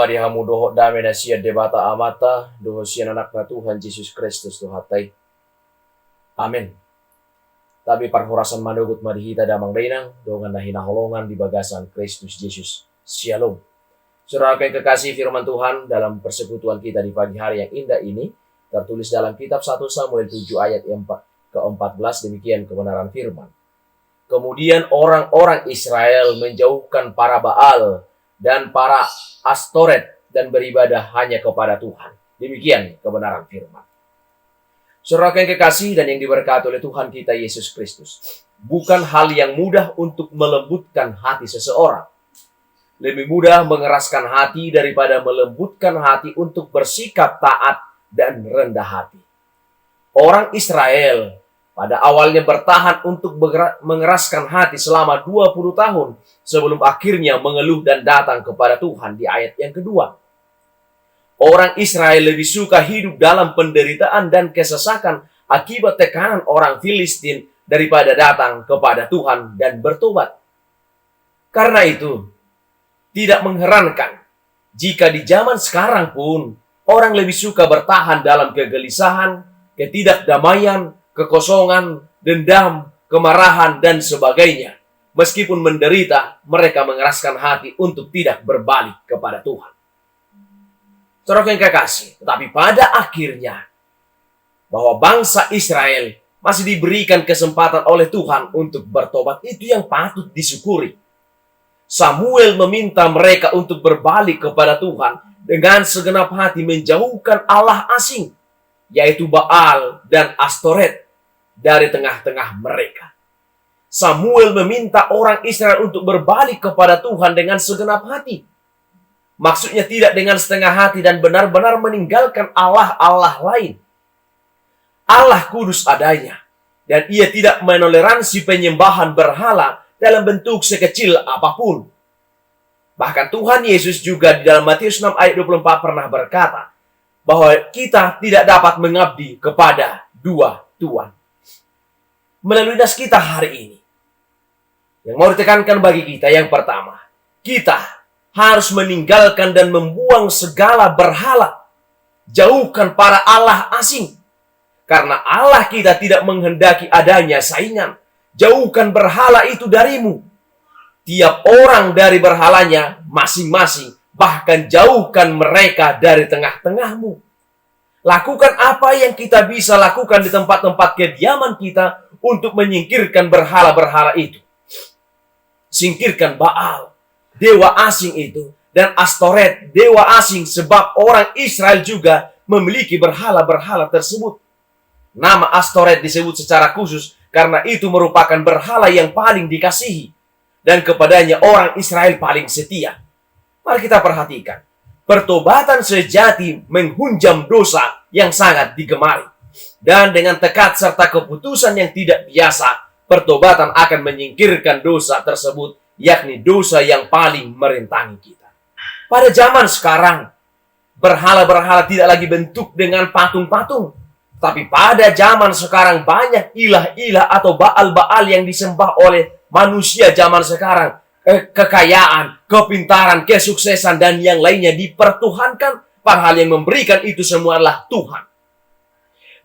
Mari hamu doho damai na sia debata amata doho sia anak na Tuhan Yesus Kristus tuhatai. Amin. Tapi parhorasan manugut marihita damang renang dengan nahina holongan di bagasan Kristus Yesus. Shalom. Saudara yang kekasih, firman Tuhan dalam persekutuan kita di pagi hari yang indah ini tertulis dalam kitab 1 Samuel 7 ayat ke-14, demikian kebenaran firman. Kemudian orang-orang Israel menjauhkan para Baal dan para Astoret dan beribadah hanya kepada Tuhan. Demikian kebenaran firman. Saudara yang kekasih dan yang diberkati oleh Tuhan kita Yesus Kristus, bukan hal yang mudah untuk melembutkan hati seseorang. Lebih mudah mengeraskan hati daripada melembutkan hati untuk bersikap taat dan rendah hati. Orang Israel pada awalnya bertahan untuk mengeraskan hati selama 20 tahun sebelum akhirnya mengeluh dan datang kepada Tuhan di ayat yang kedua. Orang Israel lebih suka hidup dalam penderitaan dan kesesakan akibat tekanan orang Filistin daripada datang kepada Tuhan dan bertobat. Karena itu, tidak mengherankan jika di zaman sekarang pun orang lebih suka bertahan dalam kegelisahan, ketidakdamaian, kekosongan, dendam, kemarahan, dan sebagainya. Meskipun menderita, mereka mengeraskan hati untuk tidak berbalik kepada Tuhan. Saudara yang kekasih, tetapi pada akhirnya, bahwa bangsa Israel masih diberikan kesempatan oleh Tuhan untuk bertobat, itu yang patut disyukuri. Samuel meminta mereka untuk berbalik kepada Tuhan dengan segenap hati menjauhkan Allah asing, yaitu Baal dan Astoret, dari tengah-tengah mereka. Samuel meminta orang Israel untuk berbalik kepada Tuhan dengan segenap hati. Maksudnya tidak dengan setengah hati dan benar-benar meninggalkan Allah-Allah lain. Allah kudus adanya, dan ia tidak menoleransi penyembahan berhala dalam bentuk sekecil apapun. Bahkan Tuhan Yesus juga di dalam Matius 6 ayat 24 pernah berkata bahwa kita tidak dapat mengabdi kepada dua tuan. Melalui nas kita hari ini, yang mau ditekankan bagi kita yang pertama, kita harus meninggalkan dan membuang segala berhala. Jauhkan para Allah asing. Karena Allah kita tidak menghendaki adanya saingan. Jauhkan berhala itu darimu. Tiap orang dari berhalanya masing-masing. Bahkan jauhkan mereka dari tengah-tengahmu. Lakukan apa yang kita bisa lakukan di tempat-tempat kediaman kita untuk menyingkirkan berhala-berhala itu. Singkirkan Baal, dewa asing itu, dan Astoret, dewa asing, sebab orang Israel juga memiliki berhala-berhala tersebut. Nama Astoret disebut secara khusus karena itu merupakan berhala yang paling dikasihi dan kepadanya orang Israel paling setia. Mari kita perhatikan. Pertobatan sejati menghunjam dosa yang sangat digemari. Dan dengan tekad serta keputusan yang tidak biasa, pertobatan akan menyingkirkan dosa tersebut, yakni dosa yang paling merintangi kita. Pada zaman sekarang, berhala-berhala tidak lagi bentuk dengan patung-patung. Tapi pada zaman sekarang banyak ilah-ilah atau baal-baal yang disembah oleh manusia zaman sekarang. Kekayaan, kepintaran, kesuksesan, dan yang lainnya dipertuhankan. Padahal yang memberikan itu semua adalah Tuhan.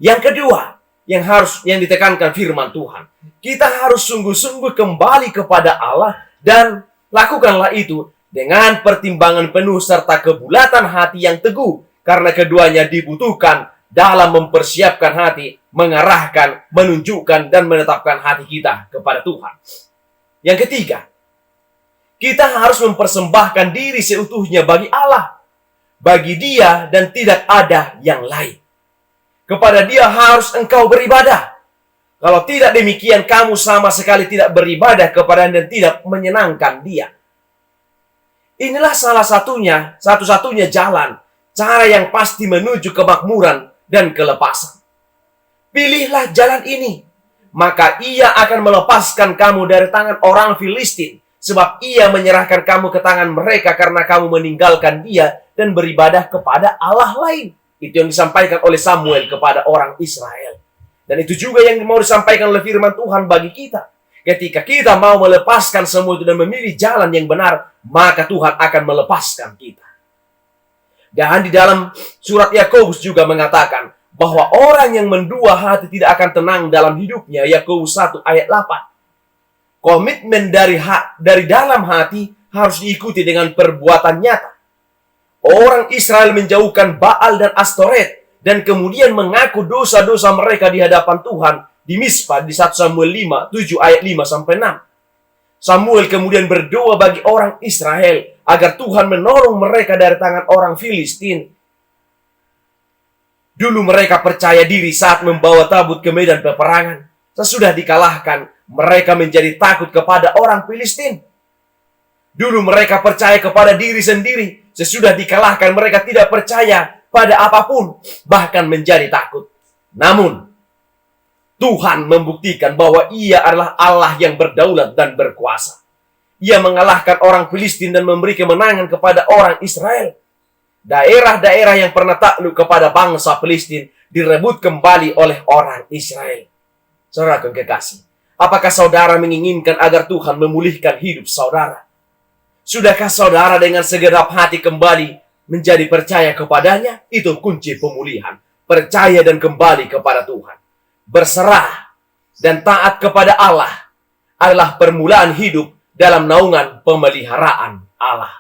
Yang kedua, yang ditekankan firman Tuhan, kita harus sungguh-sungguh kembali kepada Allah dan lakukanlah itu dengan pertimbangan penuh serta kebulatan hati yang teguh, karena keduanya dibutuhkan dalam mempersiapkan hati, mengarahkan, menunjukkan, dan menetapkan hati kita kepada Tuhan. Yang ketiga, kita harus mempersembahkan diri seutuhnya bagi Allah, bagi Dia dan tidak ada yang lain. Kepada Dia harus engkau beribadah. Kalau tidak demikian, kamu sama sekali tidak beribadah kepada dan tidak menyenangkan Dia. Inilah salah satunya, satu-satunya jalan, cara yang pasti menuju kemakmuran dan kelepasan. Pilihlah jalan ini, maka Ia akan melepaskan kamu dari tangan orang Filistin, sebab Ia menyerahkan kamu ke tangan mereka karena kamu meninggalkan Dia dan beribadah kepada Allah lain. Itu yang disampaikan oleh Samuel kepada orang Israel. Dan itu juga yang mau disampaikan oleh firman Tuhan bagi kita. Ketika kita mau melepaskan semua itu dan memilih jalan yang benar, maka Tuhan akan melepaskan kita. Dan di dalam surat Yakobus juga mengatakan bahwa orang yang mendua hati tidak akan tenang dalam hidupnya. Yakobus 1 ayat 8. Komitmen dari dalam hati harus diikuti dengan perbuatan nyata. Orang Israel menjauhkan Baal dan Astoret dan kemudian mengaku dosa-dosa mereka di hadapan Tuhan di Mispa di 1 Samuel 5, 7 ayat 5 sampai 6. Samuel kemudian berdoa bagi orang Israel agar Tuhan menolong mereka dari tangan orang Filistin. Dulu mereka percaya diri saat membawa tabut ke medan peperangan. Sesudah dikalahkan, mereka menjadi takut kepada orang Filistin. Dulu mereka percaya kepada diri sendiri. Sesudah dikalahkan, mereka tidak percaya pada apapun, bahkan menjadi takut. Namun, Tuhan membuktikan bahwa Ia adalah Allah yang berdaulat dan berkuasa. Ia mengalahkan orang Filistin dan memberi kemenangan kepada orang Israel. Daerah-daerah yang pernah takluk kepada bangsa Filistin direbut kembali oleh orang Israel. Saudara kekasih, apakah saudara menginginkan agar Tuhan memulihkan hidup saudara? Sudahkah saudara dengan segenap hati kembali menjadi percaya kepadanya? Itu kunci pemulihan. Percaya dan kembali kepada Tuhan. Berserah dan taat kepada Allah adalah permulaan hidup dalam naungan pemeliharaan Allah.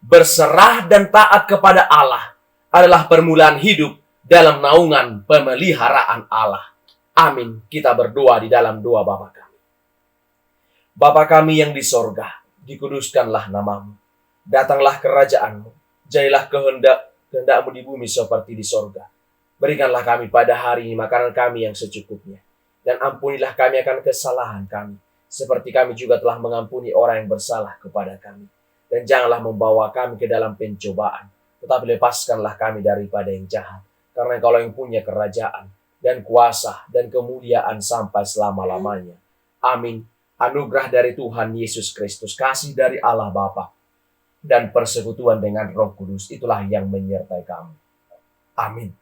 Berserah dan taat kepada Allah adalah permulaan hidup dalam naungan pemeliharaan Allah. Amin. Kita berdoa di dalam doa Bapa kami. Bapa kami yang di sorga, dikuduskanlah namamu. Datanglah kerajaanmu. Jadilah kehendak-kehendakmu di bumi seperti di sorga. Berikanlah kami pada hari ini makanan kami yang secukupnya. Dan ampunilah kami akan kesalahan kami, seperti kami juga telah mengampuni orang yang bersalah kepada kami. Dan janganlah membawa kami ke dalam pencobaan, tetapi lepaskanlah kami daripada yang jahat. Karena Engkau yang punya kerajaan, dan kuasa, dan kemuliaan sampai selama-lamanya. Amin. Anugerah dari Tuhan Yesus Kristus, kasih dari Allah Bapa, dan persekutuan dengan Roh Kudus, itulah yang menyertai kamu. Amin.